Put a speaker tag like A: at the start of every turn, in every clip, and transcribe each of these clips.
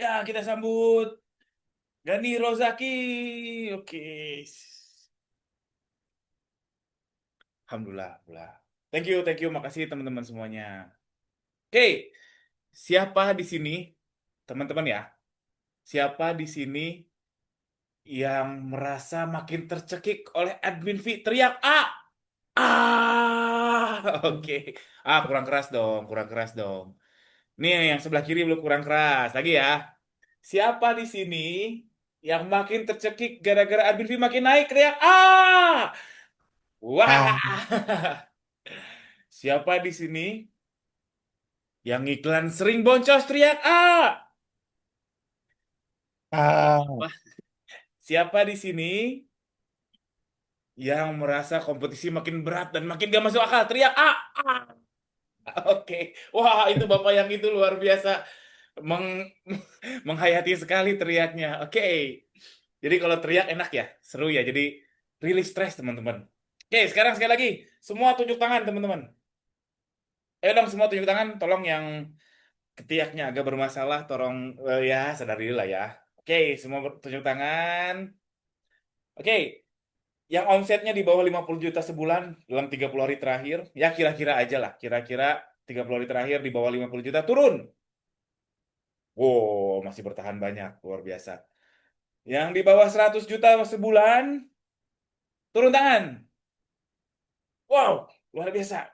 A: Ya, kita sambut Gani Rozaki. Oke. Alhamdulillah, alhamdulillah. Thank you, makasih teman-teman semuanya. Oke, siapa di sini, teman-teman ya? Siapa di sini yang merasa makin tercekik oleh admin V? Teriak A. Ah, oke. Kurang keras dong, kurang keras dong. Nih, yang sebelah kiri belum kurang keras. Lagi ya. Siapa di sini yang makin tercekik gara-gara admin fee makin naik? Teriak ah!
B: Ah,
A: Wah! Siapa di sini yang iklan sering boncos? Teriak ah!
B: ah,
A: Wah, siapa di sini yang merasa kompetisi makin berat dan makin gak masuk akal? Teriak ah! Ah! Oke. Wah, itu Bapak yang itu luar biasa. Meng menghayati sekali teriaknya. Oke. Jadi kalau teriak enak ya, seru ya. Jadi rilis stres teman-teman. Oke, sekarang sekali lagi semua tunjuk tangan teman-teman. Ayo dong semua tunjuk tangan. Tolong yang ketiaknya agak bermasalah, tolong ya sadar diri lah ya. Oke, semua tunjuk tangan. Oke, yang omsetnya di bawah 50 juta sebulan dalam 30 hari terakhir, ya kira-kira aja lah. Kira-kira 30 hari terakhir di bawah 50 juta turun. Wow, masih bertahan banyak, luar biasa. Yang di bawah 100 juta sebulan, turun tangan. Wow, luar biasa.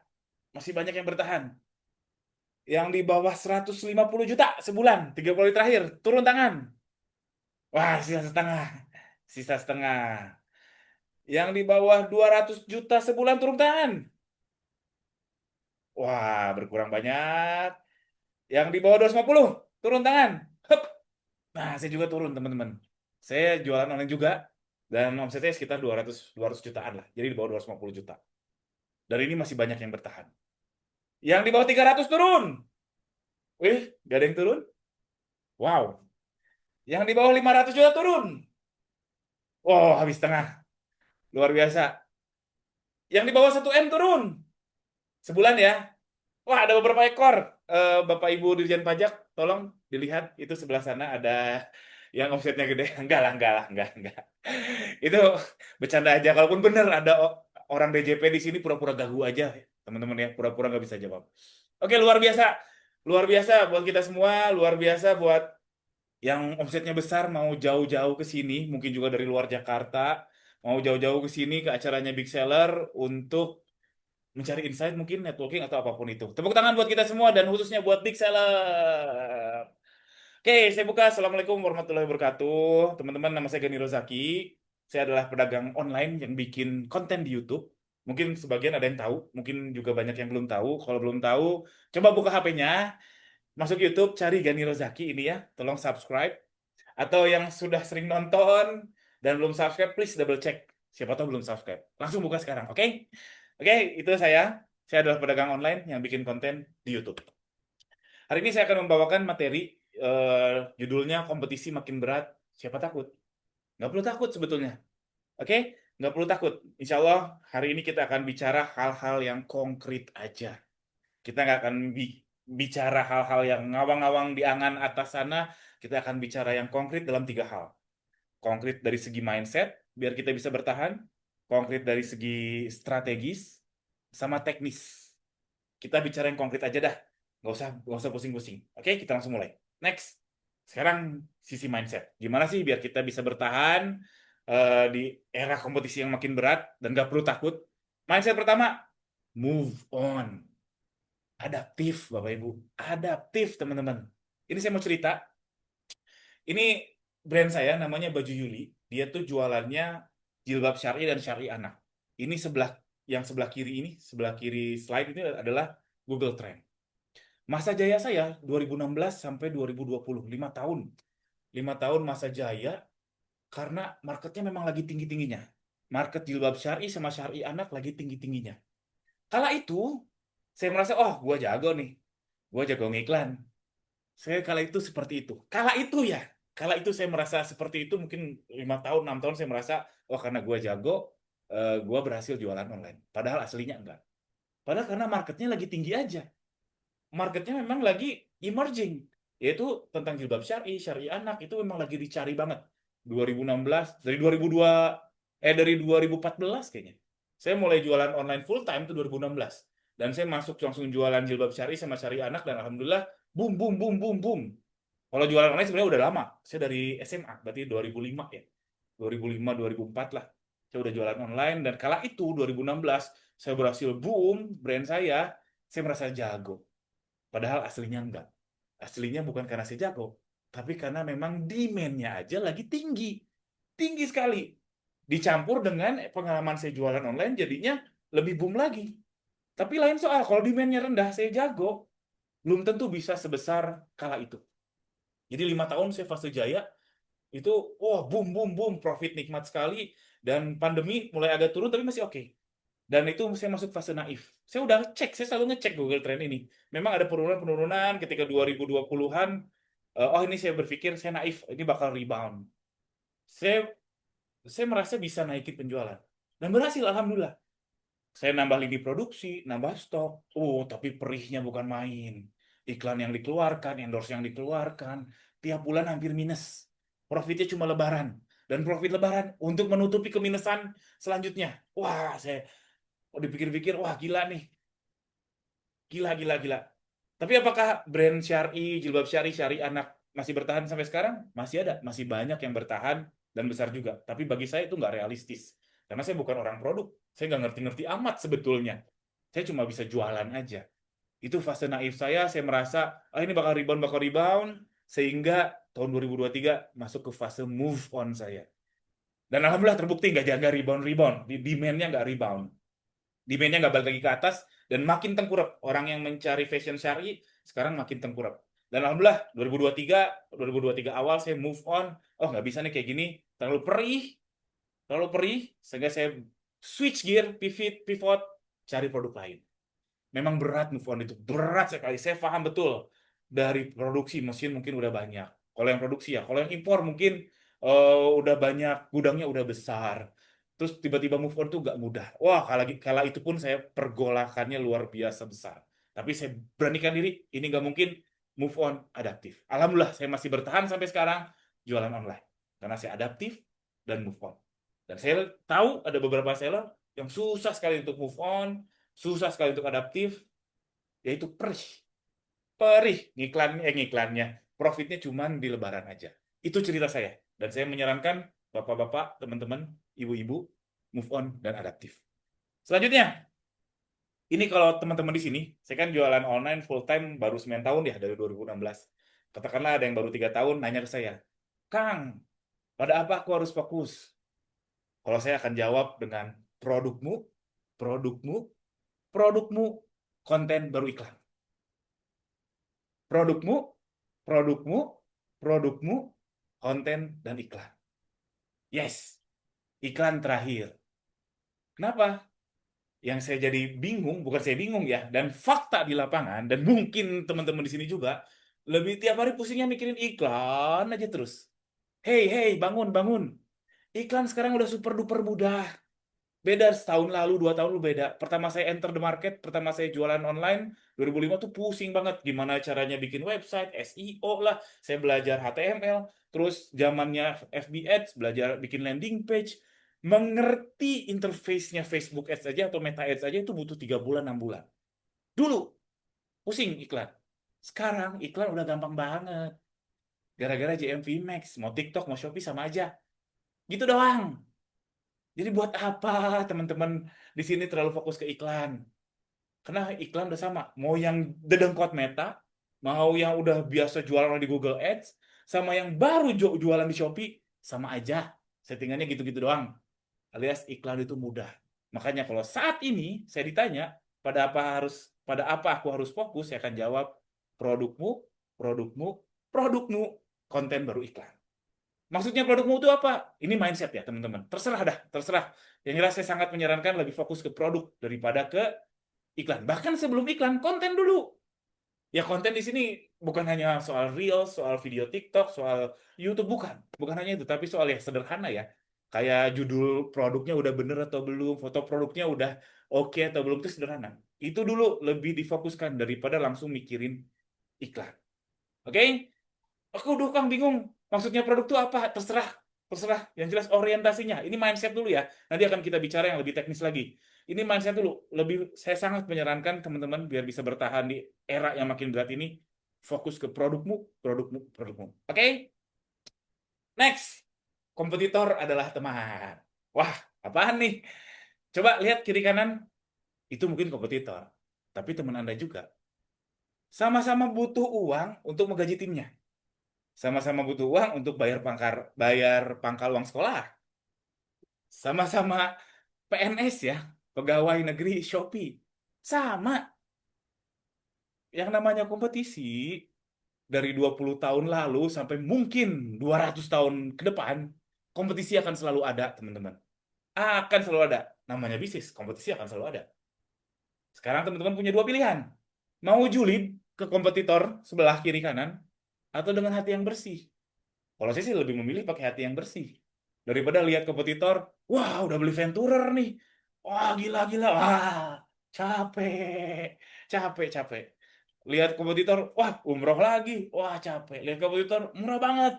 A: Masih banyak yang bertahan. Yang di bawah 150 juta sebulan, 30 hari terakhir, turun tangan. Wah, sisa setengah. Sisa setengah. Yang di bawah 200 juta sebulan, turun tangan. Wah, berkurang banyak. Yang di bawah 250, turun tangan. Hup. Nah, saya juga turun, teman-teman. Saya jualan online juga. Dan omset saya sekitar 200 jutaan lah. Jadi di bawah 250 juta. Dan ini masih banyak yang bertahan. Yang di bawah 300 turun. Wih, gak ada yang turun. Wow. Yang di bawah 500 juta turun. Wow, habis tengah. Luar biasa. Yang di bawah 1 M turun. Sebulan ya. Wah, ada beberapa ekor. Bapak Ibu Dirjen Pajak, tolong dilihat. Itu sebelah sana ada yang omsetnya gede. Enggak lah, enggak. Itu bercanda aja. Kalaupun benar ada orang DJP di sini pura-pura gagu aja. Teman-teman ya, pura-pura nggak bisa jawab. Oke, luar biasa. Luar biasa buat kita semua. Luar biasa buat yang omsetnya besar mau jauh-jauh ke sini, mungkin juga dari luar Jakarta, mau jauh-jauh ke sini ke acaranya Big Seller untuk mencari insight mungkin networking atau apapun itu. Tepuk tangan buat kita semua dan khususnya buat Big Seller. Oke, saya buka. Assalamualaikum warahmatullahi wabarakatuh. Teman-teman, nama saya Gani Rozaki. Saya adalah pedagang online yang bikin konten di YouTube. Mungkin sebagian ada yang tahu, mungkin juga banyak yang belum tahu. Kalau belum tahu, coba buka HP-nya, masuk YouTube, cari Gani Rozaki ini ya. Tolong subscribe. Atau yang sudah sering nonton dan belum subscribe, please double check. Siapa tahu belum subscribe. Langsung buka sekarang, oke? Oke, itu saya. Saya adalah pedagang online yang bikin konten di YouTube. Hari ini saya akan membawakan materi judulnya kompetisi makin berat. Siapa takut? Nggak perlu takut sebetulnya. Oke? Nggak perlu takut. Insya Allah hari ini kita akan bicara hal-hal yang konkret aja. Kita nggak akan bicara hal-hal yang ngawang-ngawang di angan atas sana. Kita akan bicara yang konkret dalam 3 hal. Konkret dari segi mindset, biar kita bisa bertahan. Konkret dari segi strategis, sama teknis. Kita bicara yang konkret aja dah. Nggak usah pusing-pusing. Oke, kita langsung mulai. Next. Sekarang sisi mindset. Gimana sih biar kita bisa bertahan di era kompetisi yang makin berat dan nggak perlu takut. Mindset pertama, move on. Adaptif, Bapak Ibu. Adaptif, teman-teman. Ini saya mau cerita. Ini brand saya namanya Baju Yuli. Dia tuh jualannya jilbab syari dan syari anak. Ini yang sebelah kiri ini, sebelah kiri slide ini adalah Google Trend. Masa jaya saya 2016 sampai 2020, 5 tahun. 5 tahun masa jaya karena marketnya memang lagi tinggi-tingginya. Market jilbab syari sama syari anak lagi tinggi-tingginya. Kala itu, saya merasa, oh, gua jago nih. Gua jago ngiklan. Saya kala itu seperti itu. Kala itu ya. Kala itu saya merasa seperti itu mungkin 5 tahun, 6 tahun saya merasa, oh karena gue jago, gue berhasil jualan online. Padahal aslinya enggak. Padahal karena marketnya lagi tinggi aja. Marketnya memang lagi emerging. yaitu tentang jilbab syar'i, syar'i anak itu memang lagi dicari banget. 2016 dari 2002 dari 2014 kayaknya. Saya mulai jualan online full time itu 2016. Dan saya masuk langsung jualan jilbab syar'i sama syar'i anak dan alhamdulillah boom boom boom boom boom. Kalau jualan online sebenarnya udah lama. Saya dari SMA, berarti 2005 ya. 2005 2004 lah. Saya udah jualan online dan kala itu 2016 saya berhasil boom brand saya merasa jago. Padahal aslinya enggak. Aslinya bukan karena saya jago, tapi karena memang demand-nya aja lagi tinggi. Tinggi sekali. Dicampur dengan pengalaman saya jualan online jadinya lebih boom lagi. Tapi lain soal, kalau demand-nya rendah, saya jago. Belum tentu bisa sebesar kala itu. Jadi 5 tahun saya fase jaya, itu wah boom boom boom, profit nikmat sekali. Dan pandemi mulai agak turun tapi masih oke. Dan itu saya masuk fase naif. Saya udah cek, saya selalu ngecek Google Trend ini. Memang ada penurunan-penurunan ketika 2020-an. Oh ini saya berpikir saya naif, ini bakal rebound. Saya saya merasa bisa naikin penjualan. Dan berhasil, alhamdulillah. Saya nambah lini produksi, nambah stok. Oh, tapi perihnya bukan main. Iklan yang dikeluarkan, endorse yang dikeluarkan, tiap bulan hampir minus. Profitnya cuma lebaran. Dan profit lebaran untuk menutupi keminusan selanjutnya. Wah, saya dipikir-pikir, wah gila nih. Gila, gila, gila. Tapi apakah brand syari, jilbab syari, syari anak masih bertahan sampai sekarang? Masih ada, masih banyak yang bertahan dan besar juga. Tapi bagi saya itu nggak realistis. Karena saya bukan orang produk. Saya nggak ngerti-ngerti amat sebetulnya. Saya cuma bisa jualan aja. Itu fase naif saya merasa, ah ini bakal rebound, sehingga tahun 2023 masuk ke fase move on saya. Dan alhamdulillah terbukti nggak jaga rebound-rebound. Demand-nya nggak rebound. Demand-nya nggak balik lagi ke atas dan makin tengkurap. Orang yang mencari fashion syari sekarang makin tengkurap. Dan alhamdulillah 2023 awal saya move on. Oh nggak bisa nih kayak gini, terlalu perih, sehingga saya switch gear, pivot, cari produk lain. Memang berat move on itu, berat sekali. Saya paham betul. Dari produksi mesin mungkin udah banyak. Kalau yang produksi ya, kalau yang impor mungkin udah banyak, gudangnya udah besar. Terus tiba-tiba move on tuh gak mudah. Wah, kala itu pun saya pergolakannya luar biasa besar. Tapi saya beranikan diri, ini gak mungkin move on, adaptif. Alhamdulillah, saya masih bertahan sampai sekarang jualan online. Karena saya adaptif dan move on. Dan saya tahu ada beberapa seller yang susah sekali untuk move on, susah sekali untuk adaptif, yaitu perih. Perih ngiklannya. Profitnya cuma di lebaran aja. Itu cerita saya. Dan saya menyarankan bapak-bapak, teman-teman, ibu-ibu, move on dan adaptif. Selanjutnya, ini kalau teman-teman di sini, saya kan jualan online full time baru 9 tahun ya dari 2016. Katakanlah ada yang baru 3 tahun nanya ke saya, Kang, pada apa aku harus fokus? Kalau saya akan jawab dengan produkmu, produkmu, produkmu, konten baru iklan. Produkmu, produkmu, produkmu, konten, dan iklan. Yes, iklan terakhir. Kenapa? Yang saya jadi bingung, bukan saya bingung ya, dan fakta di lapangan, dan mungkin teman-teman di sini juga, lebih tiap hari pusingnya mikirin iklan aja terus. Hey, hey, bangun, bangun. Iklan sekarang udah super duper mudah. Beda setahun lalu, 2 tahun lalu beda. Pertama saya enter the market, pertama saya jualan online, 2005 tuh pusing banget. Gimana caranya bikin website, SEO lah. Saya belajar HTML. Terus zamannya FB Ads, belajar bikin landing page. Mengerti interface-nya Facebook Ads aja atau Meta Ads aja itu butuh 3 bulan, 6 bulan. Dulu, pusing iklan. Sekarang iklan udah gampang banget. Gara-gara JMV Max, mau TikTok, mau Shopee sama aja. Gitu doang. Jadi buat apa teman-teman di sini terlalu fokus ke iklan? Karena iklan udah sama. Mau yang dedengkot Meta, mau yang udah biasa jualan di Google Ads, sama yang baru jualan di Shopee, sama aja. Settingannya gitu-gitu doang. Alias iklan itu mudah. Makanya kalau saat ini saya ditanya, pada apa aku harus fokus, saya akan jawab produkmu, produkmu, produkmu, konten baru iklan. Maksudnya produkmu itu apa? Ini mindset ya, teman-teman. Terserah dah, terserah. Yang jelas saya sangat menyarankan lebih fokus ke produk daripada ke iklan. Bahkan sebelum iklan, konten dulu. Ya konten di sini bukan hanya soal Reels, soal video TikTok, soal YouTube, bukan. Bukan hanya itu, tapi soal yang sederhana ya. Kayak judul produknya udah bener atau belum, foto produknya udah oke atau belum, itu sederhana. Itu dulu lebih difokuskan daripada langsung mikirin iklan. Oke? Aku udah Kang bingung. Maksudnya produk itu apa? Terserah. Terserah. Yang jelas orientasinya. Ini mindset dulu ya. Nanti akan kita bicara yang lebih teknis lagi. Ini mindset dulu. Saya sangat menyarankan teman-teman biar bisa bertahan di era yang makin berat ini. Fokus ke produkmu, produkmu, produkmu. Oke? Next. Kompetitor adalah teman. Wah, apaan nih? Coba lihat kiri kanan. Itu mungkin kompetitor. Tapi teman Anda juga. Sama-sama butuh uang untuk menggaji timnya. Sama-sama butuh uang untuk bayar pangkal uang sekolah. Sama-sama PNS ya, pegawai negeri Shopee. Sama. Yang namanya kompetisi dari 20 tahun lalu sampai mungkin 200 tahun ke depan, kompetisi akan selalu ada, teman-teman. Akan selalu ada. Namanya bisnis, kompetisi akan selalu ada. Sekarang teman-teman punya dua pilihan. Mau julid ke kompetitor sebelah kiri kanan atau dengan hati yang bersih. Kalau saya sih lebih memilih pakai hati yang bersih. Daripada lihat kompetitor, wah udah beli Venturer nih. Wah gila-gila, wah capek, capek. Lihat kompetitor, wah umroh lagi, wah capek. Lihat kompetitor, murah banget,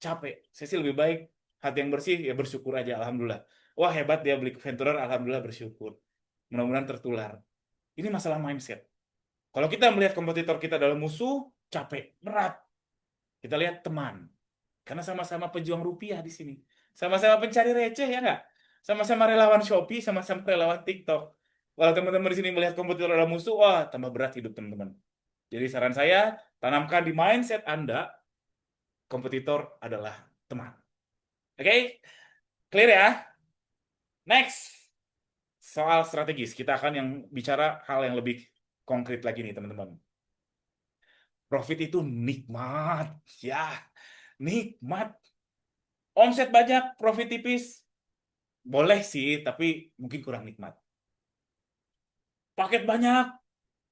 A: capek. Saya sih lebih baik hati yang bersih, ya bersyukur aja, alhamdulillah. Wah hebat dia beli Venturer, alhamdulillah bersyukur. Mudah-mudahan tertular. Ini masalah mindset. Kalau kita melihat kompetitor kita adalah musuh, capek, berat. Kita lihat teman. Karena sama-sama pejuang rupiah di sini. Sama-sama pencari receh ya nggak? Sama-sama relawan Shopee, sama-sama relawan TikTok. Kalau teman-teman di sini melihat kompetitor adalah musuh, wah tambah berat hidup teman-teman. Jadi saran saya, tanamkan di mindset Anda, kompetitor adalah teman. Oke? Clear ya? Next. Soal strategis. Kita akan yang bicara hal yang lebih konkret lagi nih teman-teman. Profit itu nikmat. Ya, nikmat. Omset banyak, profit tipis. Boleh sih, tapi mungkin kurang nikmat. Paket banyak,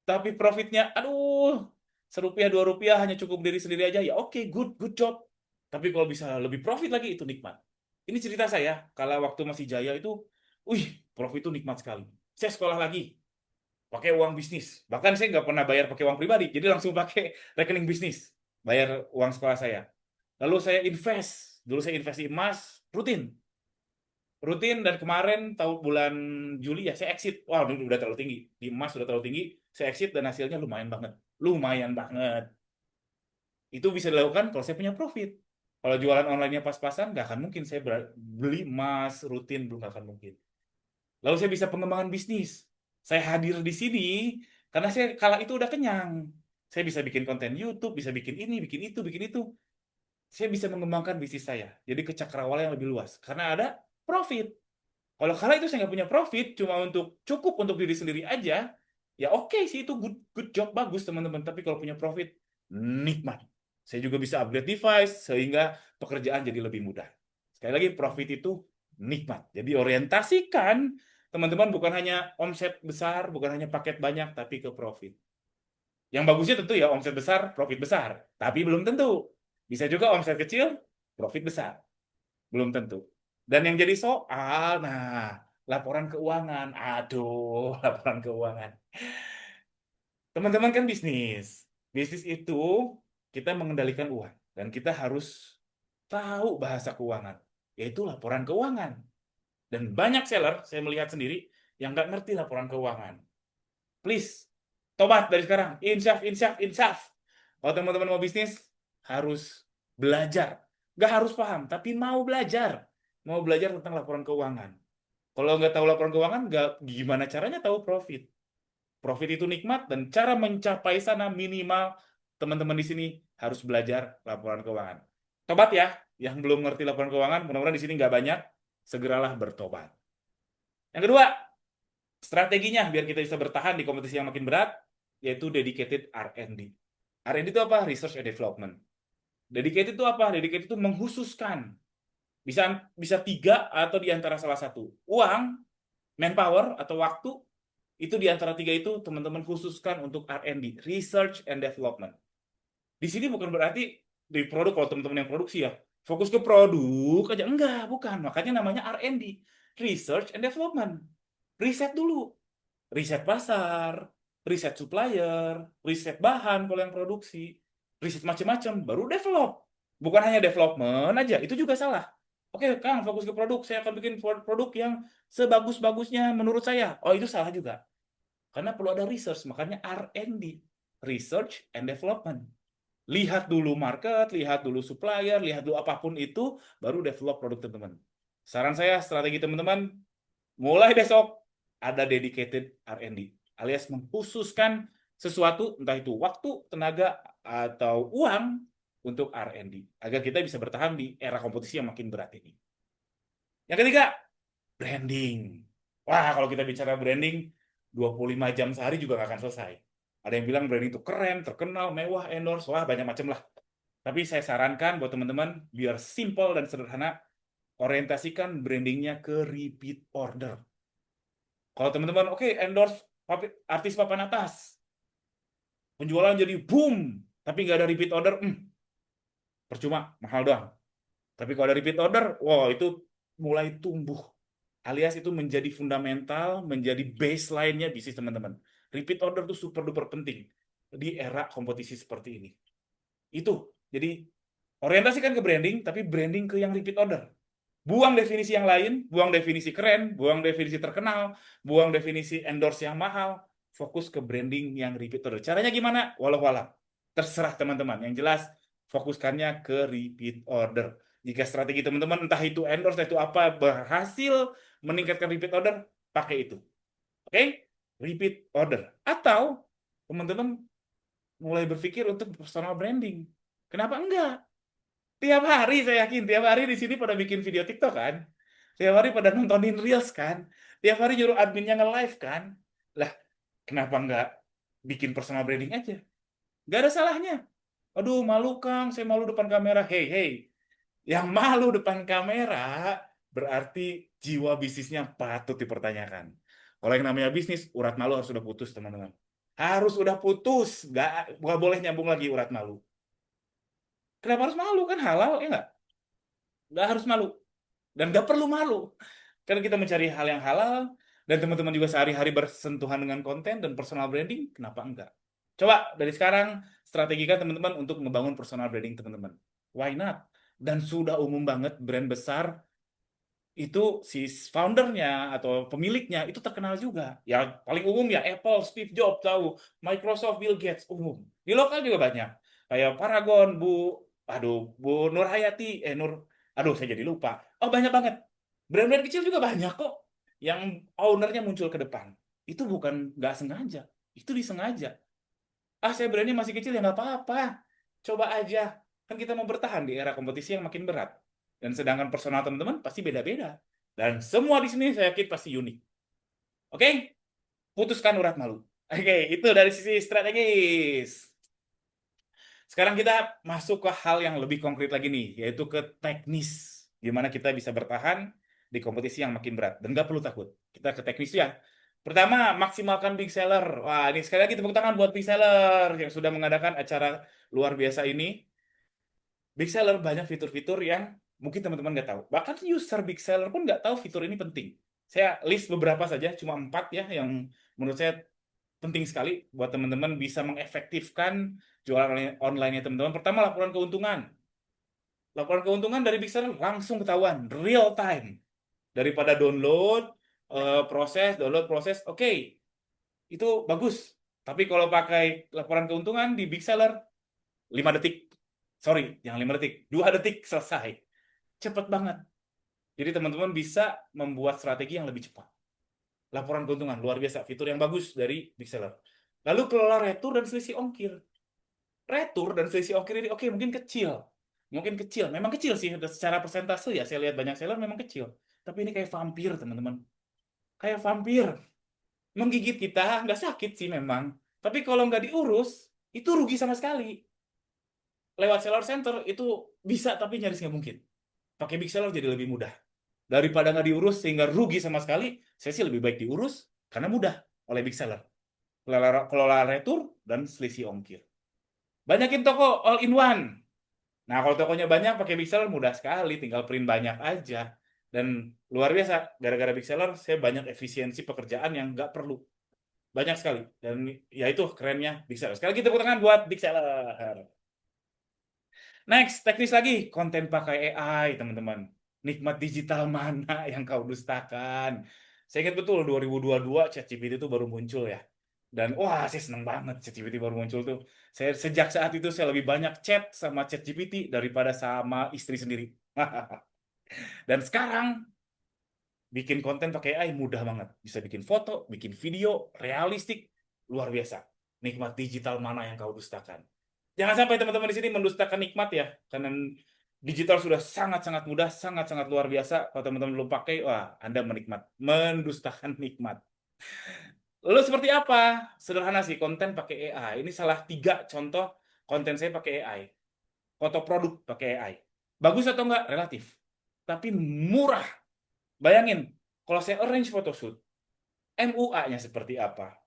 A: tapi profitnya, aduh, serupiah dua rupiah hanya cukup diri sendiri aja. Ya oke, good job. Tapi kalau bisa lebih profit lagi, itu nikmat. Ini cerita saya, kalau waktu masih jaya itu, wih, profit itu nikmat sekali. Saya sekolah lagi, pakai uang bisnis. Bahkan saya nggak pernah bayar pakai uang pribadi, jadi langsung pakai rekening bisnis. Bayar uang sekolah saya. Lalu saya invest. Dulu saya invest di emas, rutin. Rutin dan kemarin tahu bulan Juli ya saya exit. Wah, udah terlalu tinggi. Di emas sudah terlalu tinggi. Saya exit dan hasilnya lumayan banget. Lumayan banget. Itu bisa dilakukan kalau saya punya profit. Kalau jualan online-nya pas-pasan, nggak akan mungkin saya beli emas rutin, belum nggak akan mungkin. Lalu saya bisa pengembangan bisnis. Saya hadir di sini karena saya kala itu udah kenyang. Saya bisa bikin konten YouTube, bisa bikin ini, bikin itu, bikin itu. Saya bisa mengembangkan bisnis saya. Jadi ke cakrawala yang lebih luas. Karena ada profit. Kalau kala itu saya nggak punya profit, cuma untuk cukup untuk diri sendiri aja, ya oke sih itu good job bagus teman-teman. Tapi kalau punya profit, nikmat. Saya juga bisa upgrade device sehingga pekerjaan jadi lebih mudah. Sekali lagi profit itu nikmat. Jadi orientasikan teman-teman bukan hanya omset besar, bukan hanya paket banyak, tapi ke profit. Yang bagusnya tentu ya omset besar, profit besar. Tapi belum tentu. Bisa juga omset kecil, profit besar. Belum tentu. Dan yang jadi soal, nah, laporan keuangan. Aduh, laporan keuangan. Teman-teman kan bisnis. Bisnis itu kita mengendalikan uang. Dan kita harus tahu bahasa keuangan. Yaitu laporan keuangan. Dan banyak seller, saya melihat sendiri, yang nggak ngerti laporan keuangan. Please, tobat dari sekarang. Insyaf, insyaf, insyaf. Kalau teman-teman mau bisnis, harus belajar. Nggak harus paham, tapi mau belajar. Mau belajar tentang laporan keuangan. Kalau nggak tahu laporan keuangan, nggak gimana caranya tahu profit. Profit itu nikmat dan cara mencapai sana minimal teman-teman di sini harus belajar laporan keuangan. Tobat ya, yang belum ngerti laporan keuangan, mudah-mudahan di sini nggak banyak, segeralah bertobat. Yang kedua, strateginya biar kita bisa bertahan di kompetisi yang makin berat, yaitu dedicated R&D. R&D itu apa? Research and Development. Dedicated itu apa? Dedicated itu menghususkan. Bisa bisa tiga atau di antara salah satu. Uang, manpower atau waktu, itu di antara tiga itu teman-teman khususkan untuk R&D, Research and Development. Di sini bukan berarti di produk, kalau teman-teman yang produksi ya, fokus ke produk aja. Enggak, bukan. Makanya namanya R&D, Research and Development. Riset dulu. Riset pasar, riset supplier, riset bahan kalau yang produksi. riset macam-macam, baru develop. Bukan hanya development aja, itu juga salah. Oke, Kang, fokus ke produk. Saya akan bikin produk yang sebagus-bagusnya menurut saya. Oh, itu salah juga. Karena perlu ada research, makanya R&D, Research and Development. Lihat dulu market, lihat dulu supplier, lihat dulu apapun itu, baru develop produk teman-teman. Saran saya, strategi teman-teman, mulai besok ada dedicated R&D, alias mengkhususkan sesuatu, entah itu waktu, tenaga, atau uang untuk R&D, agar kita bisa bertahan di era kompetisi yang makin berat ini. Yang ketiga, branding. Wah, kalau kita bicara branding, 25 jam sehari juga nggak akan selesai. Ada yang bilang branding itu keren, terkenal, mewah, endorse, wah banyak macam lah. Tapi saya sarankan buat teman-teman, biar simple dan sederhana, orientasikan brandingnya ke repeat order. Kalau teman-teman, oke, endorse artis papan atas, penjualan jadi boom, tapi nggak ada repeat order, percuma, mahal doang. Tapi kalau ada repeat order, wow, itu mulai tumbuh. Alias itu menjadi fundamental, menjadi baseline-nya bisnis teman-teman. Repeat order itu super duper penting di era kompetisi seperti ini. Itu. Jadi orientasikan ke branding, tapi branding ke yang repeat order. Buang definisi yang lain, buang definisi keren, buang definisi terkenal, buang definisi endorse yang mahal, fokus ke branding yang repeat order. Caranya gimana? Walau-walau. Terserah teman-teman. Yang jelas, fokuskannya ke repeat order. Jika strategi teman-teman, entah itu endorse, entah itu apa, berhasil meningkatkan repeat order, pakai itu. Oke? Repeat order. Atau, teman-teman mulai berpikir untuk personal branding. Kenapa enggak? Tiap hari saya yakin, tiap hari di sini pada bikin video TikTok kan? Tiap hari pada nontonin Reels kan? Tiap hari nyuruh adminnya nge-live kan? Lah, kenapa nggak bikin personal branding aja? Nggak ada salahnya. Aduh, malu Kang, saya malu depan kamera. Hey, hey, yang malu depan kamera berarti jiwa bisnisnya patut dipertanyakan. Kalau yang namanya bisnis, urat malu harus sudah putus, teman-teman. Harus udah putus, nggak boleh nyambung lagi urat malu. Kenapa harus malu? Kan halal, ya nggak? Nggak harus malu. Dan nggak perlu malu. Karena kita mencari hal yang halal, dan teman-teman juga sehari-hari bersentuhan dengan konten dan personal branding, kenapa enggak? Coba dari sekarang, strategikan teman-teman untuk ngebangun personal branding teman-teman. Why not? Dan sudah umum banget brand besar itu si foundernya atau pemiliknya itu terkenal juga. Ya paling umum ya Apple, Steve Jobs tahu, Microsoft, Bill Gates umum. Di lokal juga banyak. Kayak Paragon, Bu Nur Hayati, aduh saya jadi lupa. Oh banyak banget. Brand-brand kecil juga banyak kok yang ownernya muncul ke depan. Itu bukan nggak sengaja, itu disengaja. Ah saya brandnya masih kecil ya nggak apa-apa. Coba aja. Kan kita mau bertahan di era kompetisi yang makin berat. Dan sedangkan personal teman-teman pasti beda-beda. Dan semua di sini saya yakin pasti unik. Oke? Putuskan urat malu. Oke, itu dari sisi strategis. Sekarang kita masuk ke hal yang lebih konkret lagi nih, yaitu ke teknis. Gimana kita bisa bertahan di kompetisi yang makin berat. Dan nggak perlu takut. Kita ke teknis ya. Pertama, maksimalkan big seller. Wah, ini sekali lagi tepuk tangan buat big seller yang sudah mengadakan acara luar biasa ini. Big seller banyak fitur-fitur yang mungkin teman-teman nggak tahu. Bahkan user big seller pun nggak tahu fitur ini penting. Saya list beberapa saja, cuma 4 ya, yang menurut saya penting sekali buat teman-teman bisa mengefektifkan jualan online-nya teman-teman. Pertama, laporan keuntungan. Laporan keuntungan dari big seller langsung ketahuan, real time. Daripada download, proses, oke, itu bagus. Tapi kalau pakai laporan keuntungan di big seller, 5 detik. Sorry, yang 5 detik. 2 detik selesai. Cepat banget. Jadi teman-teman bisa membuat strategi yang lebih cepat. Laporan keuntungan, luar biasa. Fitur yang bagus dari big seller. Lalu kelola retur dan selisih ongkir. Retur dan selisih ongkir ini, oke, mungkin kecil. Mungkin kecil. Memang kecil sih. Secara persentase ya, saya lihat banyak seller memang kecil. Tapi ini kayak vampir, teman-teman. Kayak vampir. Menggigit kita, nggak sakit sih memang. Tapi kalau nggak diurus, itu rugi sama sekali. Lewat seller center itu bisa, tapi nyaris nggak mungkin. Pakai big seller jadi lebih mudah. Daripada nggak diurus sehingga rugi sama sekali, saya sih lebih baik diurus karena mudah oleh big seller. Kelola retur dan selisih ongkir. Banyakin toko all in one. Nah, kalau tokonya banyak pakai big seller mudah sekali, tinggal print banyak aja. Dan luar biasa, gara-gara big seller saya banyak efisiensi pekerjaan yang nggak perlu. Banyak sekali. Dan ya itu kerennya big seller. Sekali lagi tepuk tangan buat big seller. Next, teknis lagi, konten pakai AI, teman-teman. Nikmat digital mana yang kau dustakan? Saya ingat betul 2022 ChatGPT itu baru muncul ya. Dan wah, saya seneng banget ChatGPT baru muncul tuh. Saya sejak saat itu saya lebih banyak chat sama ChatGPT daripada sama istri sendiri. Dan sekarang bikin konten pakai AI mudah banget. Bisa bikin foto, bikin video, realistik, luar biasa. Nikmat digital mana yang kau dustakan? Jangan sampai teman-teman di sini mendustakan nikmat ya, karena digital sudah sangat-sangat mudah, sangat-sangat luar biasa. Kalau teman-teman belum pakai, wah, Anda mendustakan nikmat. Lalu seperti apa? Sederhana sih, konten pakai AI. Ini salah 3 contoh konten saya pakai AI. Foto produk pakai AI. Bagus atau enggak? Relatif. Tapi murah. Bayangin, kalau saya arrange photoshoot, MUA-nya seperti apa?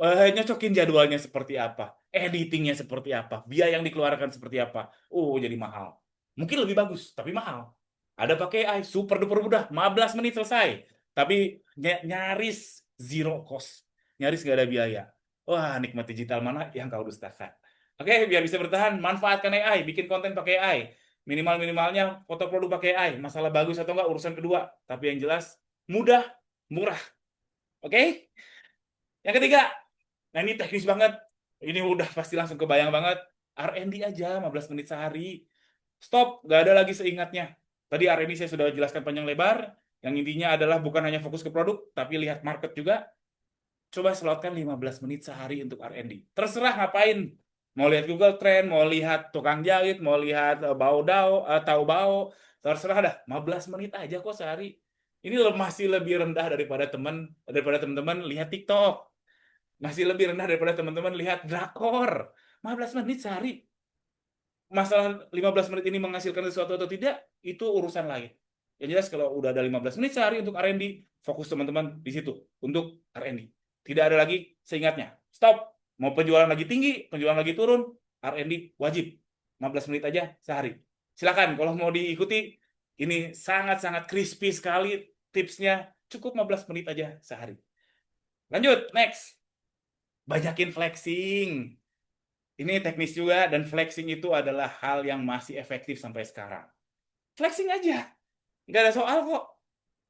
A: Nyocokin jadwalnya seperti apa? Editingnya seperti apa? Biaya yang dikeluarkan seperti apa? Oh, jadi mahal. Mungkin lebih bagus, tapi mahal. Ada pakai AI, super duper mudah, 15 menit selesai. Tapi nyaris zero cost. Nyaris nggak ada biaya. Wah, nikmat digital mana yang kau dustakan? Oke, biar bisa bertahan, manfaatkan AI, bikin konten pakai AI. Minimal-minimalnya foto produk pakai AI. Masalah bagus atau enggak urusan kedua. Tapi yang jelas, mudah, murah. Oke? Yang ketiga, nah ini teknis banget. Ini udah pasti langsung kebayang banget. R&D aja 15 menit sehari. Stop, nggak ada lagi seingatnya. Tadi R&D saya sudah jelaskan panjang lebar. Yang intinya adalah bukan hanya fokus ke produk, tapi lihat market juga. Coba slotkan 15 menit sehari untuk R&D. Terserah ngapain. Mau lihat Google Trend, mau lihat tukang jahit, mau lihat tahu bau. Terserah dah, 15 menit aja kok sehari. Ini masih lebih rendah daripada teman-teman lihat TikTok, masih lebih rendah daripada teman-teman lihat drakor. 15 menit sehari. Masalah 15 menit ini menghasilkan sesuatu atau tidak, itu urusan lain. Yang jelas kalau udah ada 15 menit sehari untuk R&D, fokus teman-teman di situ untuk R&D. Tidak ada lagi seingatnya. Stop. Mau penjualan lagi tinggi, penjualan lagi turun, R&D wajib. 15 menit aja sehari. Silakan kalau mau diikuti, ini sangat-sangat crispy sekali tipsnya. Cukup 15 menit aja sehari. Lanjut, next. Banyakin flexing. Ini teknis juga, dan flexing itu adalah hal yang masih efektif sampai sekarang. Flexing aja, nggak ada soal kok.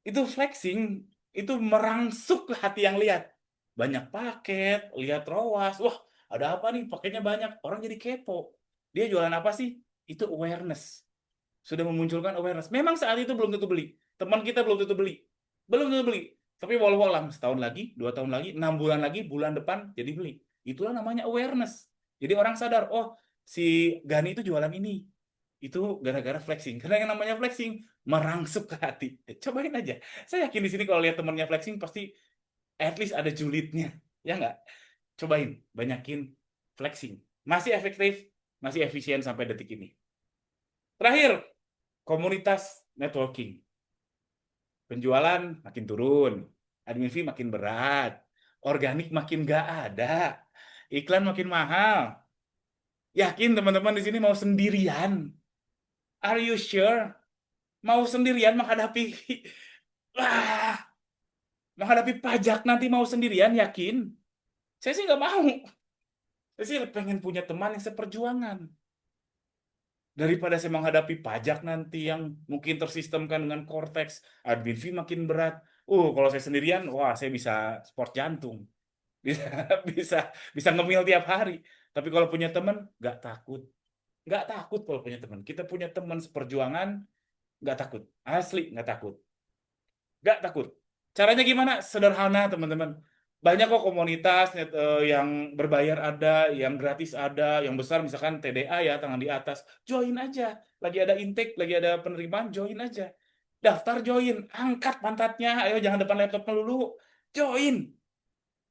A: Itu flexing, itu merangsuk ke hati yang lihat. Banyak paket, lihat ROAS, wah ada apa nih, paketnya banyak. Orang jadi kepo. Dia jualan apa sih? Itu awareness. Sudah memunculkan awareness. Memang saat itu belum tentu beli. Teman kita belum tentu beli. Belum tentu beli. Tapi walau alam, setahun lagi, 2 tahun lagi, 6 bulan lagi, bulan depan jadi beli. Itulah namanya awareness. Jadi orang sadar, oh si Gani itu jualan ini. Itu gara-gara flexing. Karena yang namanya flexing merangsuk ke hati. Cobain aja. Saya yakin di sini kalau lihat temannya flexing pasti at least ada julidnya. Ya nggak? Cobain, banyakin flexing. Masih efektif, masih efisien sampai detik ini. Terakhir, komunitas networking. Penjualan makin turun, admin fee makin berat, organik makin nggak ada, iklan makin mahal. Yakin teman-teman di sini mau sendirian? Are you sure? Mau sendirian wah, menghadapi pajak nanti mau sendirian? Yakin? Saya sih nggak mau. Saya sih pengen punya teman yang seperjuangan. Daripada saya menghadapi pajak nanti yang mungkin tersistemkan dengan Cortex, admin fee makin berat. Kalau saya sendirian, wah saya bisa sport jantung, bisa bisa bisa ngemil tiap hari. Tapi kalau punya teman, nggak takut kalau punya teman. Kita punya teman seperjuangan, nggak takut, asli nggak takut, nggak takut. Caranya gimana? Sederhana teman-teman. Banyak kok komunitas yang berbayar ada, yang gratis ada, yang besar misalkan TDA ya, tangan di atas. Join aja. Lagi ada intake, lagi ada penerimaan, join aja. Daftar join, angkat pantatnya, ayo jangan depan laptop melulu. Join.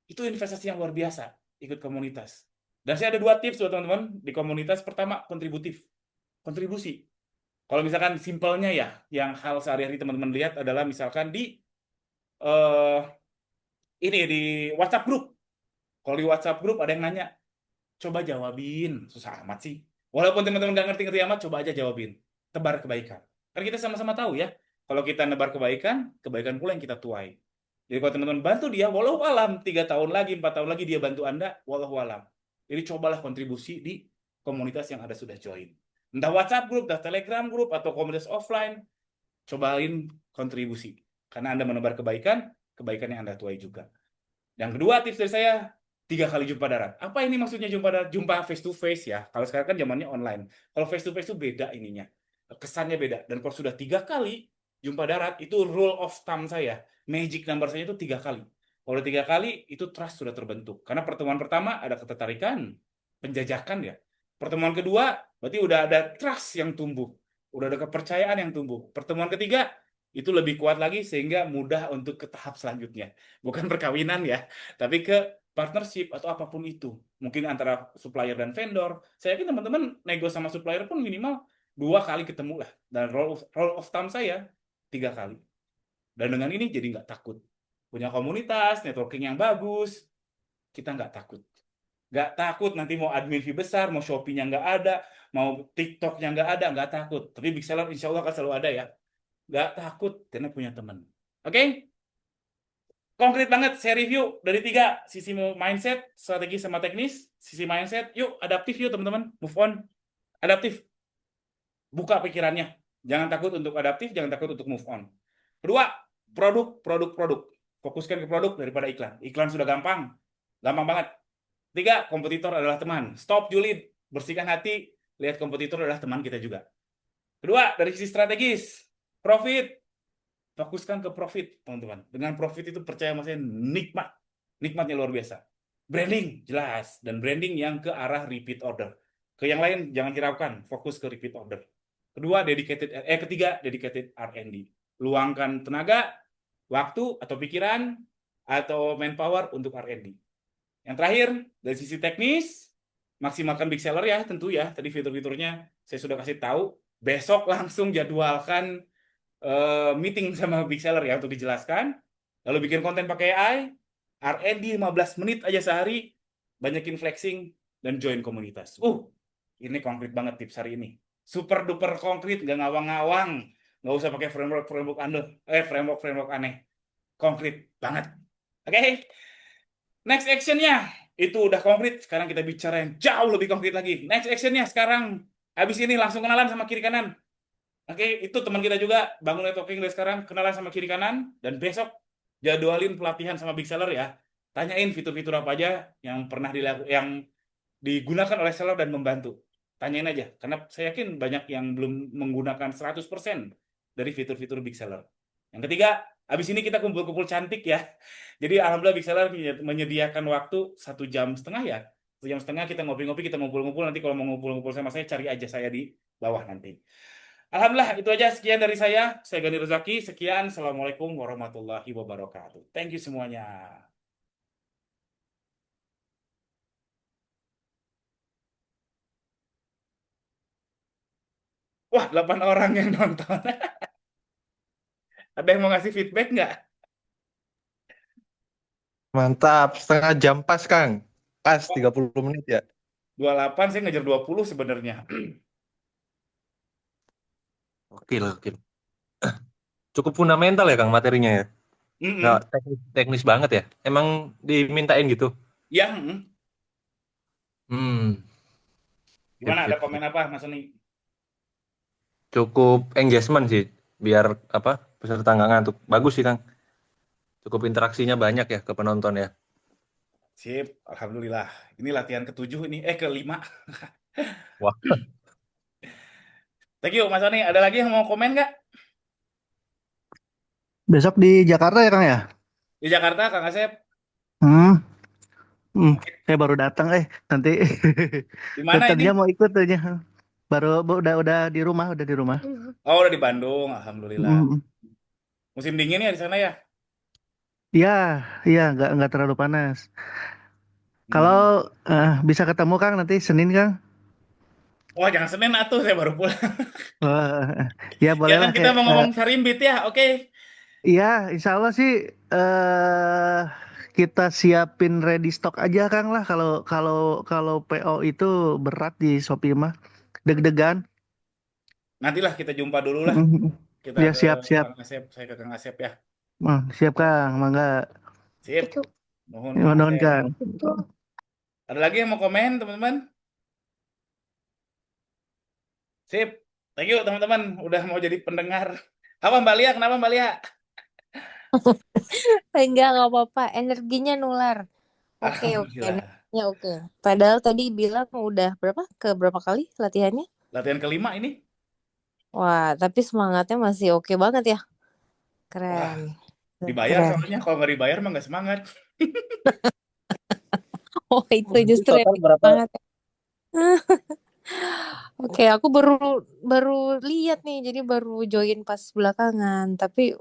A: Itu investasi yang luar biasa, ikut komunitas. Dan saya ada 2 tips buat teman-teman di komunitas. Pertama, kontributif. Kontribusi. Kalau misalkan simpelnya ya, yang hal sehari-hari teman-teman lihat adalah misalkan eh, ini di WhatsApp grup. Kalau di WhatsApp grup ada yang nanya, coba jawabin. Susah amat sih. Walaupun teman-teman nggak ngerti-ngerti amat, coba aja jawabin. Tebar kebaikan. Kan kita sama-sama tahu ya, kalau kita nebar kebaikan, kebaikan pula yang kita tuai. Jadi kalau teman-teman bantu dia, walau alam 3 tahun lagi, 4 tahun lagi dia bantu Anda, walau alam. Jadi cobalah kontribusi di komunitas yang Anda sudah join. Entah WhatsApp grup, entah Telegram grup, atau komunitas offline, cobain kontribusi. Karena Anda menebar kebaikan, kebaikan yang Anda tuai juga. Yang kedua tips dari saya, 3 kali jumpa darat. Apa ini maksudnya jumpa darat? Jumpa face to face ya. Kalau sekarang kan zamannya online. Kalau face to face itu beda ininya. Kesannya beda. Dan kalau sudah 3 kali jumpa darat, itu rule of thumb saya. Magic number saya itu 3 kali. Kalau udah 3 kali, itu trust sudah terbentuk. Karena pertemuan pertama ada ketertarikan, penjajakan ya. Pertemuan kedua, berarti udah ada trust yang tumbuh. Udah ada kepercayaan yang tumbuh. Pertemuan ketiga, itu lebih kuat lagi sehingga mudah untuk ke tahap selanjutnya. Bukan perkawinan ya, tapi ke partnership atau apapun itu. Mungkin antara supplier dan vendor. Saya yakin teman-teman nego sama supplier pun minimal 2 kali ketemu lah. Dan roll of thumb saya 3 kali. Dan dengan ini jadi nggak takut. Punya komunitas, networking yang bagus, kita nggak takut. Nggak takut nanti mau admin fee besar, mau Shopee-nya nggak ada, mau TikTok-nya nggak takut. Tapi big seller insya Allah akan selalu ada ya. Nggak takut karena punya teman. Oke? Konkret banget, saya review dari 3, sisi mindset, strategi, sama teknis. Sisi mindset, yuk adaptif yuk teman-teman, move on, adaptif, buka pikirannya. Jangan takut untuk adaptif, jangan takut untuk move on. Kedua, produk. Fokuskan ke produk daripada iklan. Iklan sudah gampang, gampang banget. 3, kompetitor adalah teman. Stop julid, bersihkan hati, lihat kompetitor adalah teman kita juga. Kedua, dari sisi strategis, profit, fokuskan ke profit, teman-teman. Dengan profit itu percaya sama saya nikmat. Nikmatnya luar biasa. Branding, jelas. Dan branding yang ke arah repeat order. Ke yang lain jangan hiraukan, fokus ke repeat order. Ketiga, dedicated R&D. Luangkan tenaga, waktu, atau pikiran, atau manpower untuk R&D. Yang terakhir, dari sisi teknis, maksimalkan big seller ya, tentu ya. Tadi fitur-fiturnya saya sudah kasih tahu. Besok langsung jadwalkan meeting sama big seller ya untuk dijelaskan. Lalu bikin konten pakai AI, R&D 15 menit aja sehari, banyakin flexing, dan join komunitas. Ini konkret banget tips hari ini. Super duper konkret, nggak ngawang-ngawang. Nggak usah pakai framework aneh. Konkret banget. Oke, next actionnya. Itu udah konkret, sekarang kita bicara yang jauh lebih konkret lagi. Next actionnya sekarang, habis ini langsung kenalan sama kiri kanan. Oke, itu teman kita juga bangun networking dari sekarang, kenalan sama kiri kanan, dan besok jadwalin pelatihan sama big seller ya. Tanyain fitur-fitur apa aja yang pernah yang digunakan oleh seller dan membantu. Tanyain aja, karena saya yakin banyak yang belum menggunakan 100% dari fitur-fitur big seller. Yang ketiga, habis ini kita kumpul-kumpul cantik ya. Jadi alhamdulillah big seller menyediakan waktu 1 jam setengah ya. 1 jam setengah kita ngopi-ngopi, kita ngumpul-ngumpul. Nanti kalau mau ngumpul-ngumpul sama saya, cari aja saya di bawah nanti. Alhamdulillah, itu aja sekian dari saya. Saya Gani Rezaki. Sekian. Assalamualaikum warahmatullahi wabarakatuh. Thank you semuanya. Wah, 8 orang yang nonton. Ada yang mau ngasih feedback nggak?
B: Mantap, setengah jam pas, Kang. Pas
A: Wah,
B: 30 menit ya.
A: 28, saya ngejar 20 sebenarnya.
B: Oke lah, oke. Cukup fundamental ya, Kang, materinya ya. Nggak
A: Mm-mm.
B: teknis banget ya. Emang dimintain gitu.
A: Ya,
B: Hmm,
A: gimana?
B: sip,
A: Ada
B: sip,
A: komen
B: sip.
A: apa, Mas Soni?
B: Cukup engagement sih, biar apa peserta nggak ngantuk. Bagus sih, Kang. Cukup interaksinya banyak ya ke penonton ya.
A: Sip, Alhamdulillah. Ini latihan ke-7 ini. Ke-5.
B: Wah,
A: Thank you, Mas Soni. Ada lagi yang mau komen nggak?
C: Besok di Jakarta ya Kang ya?
A: Di Jakarta, Kang Asep?
C: Hmm, saya baru datang nanti
A: Di mana ini?
C: kerja mau ikut aja. Udah di rumah, udah di rumah.
A: Oh, udah di Bandung. Alhamdulillah.
C: Hmm,
A: Musim dingin ya di sana ya?
C: ya, iya nggak terlalu panas. Kalau
A: Hmm.
C: bisa ketemu Kang nanti Senin Kang.
A: Wah, jangan Senin atuh, saya baru pulang.
C: Ya
A: Ya kan
C: bolehlah
A: kita
C: kayak
A: mau ngomong Sarimbit ya, oke.
C: iya Insya Allah sih kita siapin ready stock aja Kang lah kalau kalau kalau PO itu berat di Shopee mah deg-degan.
A: Nantilah kita jumpa dulu lah.
C: Hmm,
A: Kita
C: ya
A: ke
C: siap siap.
A: Kang Asep, saya ke Kang Asep ya.
C: Siap Kang, mangga.
A: Sip. Mohon Kang
C: Nuhun
A: Asep.
C: Kang.
A: Ada lagi yang mau komen, teman-teman? Sip. Thank you teman-teman udah mau jadi pendengar. Apa Mbak Lia? Kenapa Mbak Lia?
D: Enggak apa-apa. Energinya nular. Oke.
A: Alhamdulillah.
D: Energinya oke. Padahal tadi bilang udah berapa? Ke berapa kali latihannya?
A: Latihan kelima ini.
D: Wah, tapi semangatnya masih oke banget ya.
A: Wah,
D: Keren.
A: dibayar
D: Keren.
A: soalnya. Kalau nggak dibayar mah nggak semangat.
D: Oh, itu
B: Berarti
D: justru yang
B: total
D: bikin
B: berapa?
D: semangat ya. Oke, aku baru baru lihat nih, jadi baru join pas belakangan. Tapi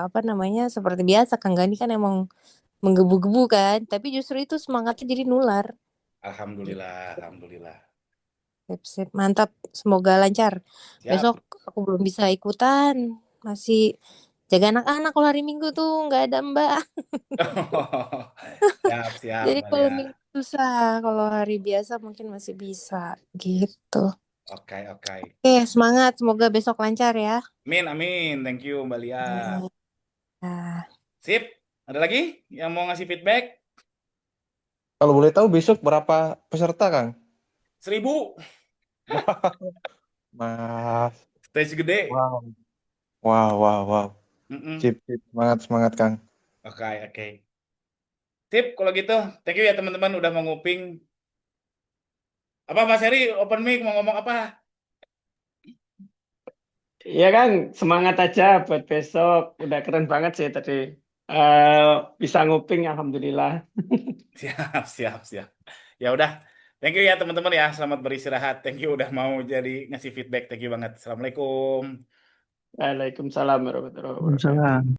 D: apa namanya? Seperti biasa Kang Gani kan emang menggebu-gebu kan, tapi justru itu semangatnya jadi nular. Gitu.
A: Alhamdulillah, alhamdulillah.
D: Sip, sip. Mantap. Semoga lancar.
A: Siap.
D: Besok aku belum bisa ikutan. Masih jaga anak-anak kalau hari Minggu tuh nggak ada Mbak.
A: Siap, siap,
D: Jadi
A: Mbak
D: kalau
A: Lia.
D: Minggu susah. Kalau hari biasa mungkin masih bisa. Gitu.
A: Oke, oke.
D: Oke, semangat. Semoga besok lancar ya.
A: Amin, amin. Thank you, Mbak Lia.
D: Nah,
A: Sip. Ada lagi yang mau ngasih feedback?
B: Kalau boleh tahu besok berapa peserta, Kang?
A: 1000.
B: Mas.
A: Stage gede.
B: Wow. Wow, wow, wow.
A: Mm-mm.
B: Sip, sip. Semangat, semangat, Kang.
A: Oke, oke. Sip, kalau gitu. Thank you ya teman-teman udah mau nguping. Apa Mas Heri, open mic mau ngomong apa?
E: Iya Kang, semangat aja buat besok. Udah keren banget sih tadi. Eh bisa nguping, alhamdulillah.
A: Siap, siap, siap. Ya udah. Thank you ya teman-teman ya. Selamat beristirahat. Thank you udah mau jadi ngasih feedback. Thank you banget. Assalamualaikum.
E: Waalaikumsalam warahmatullahi wabarakatuh.
C: Waalaikumsalam.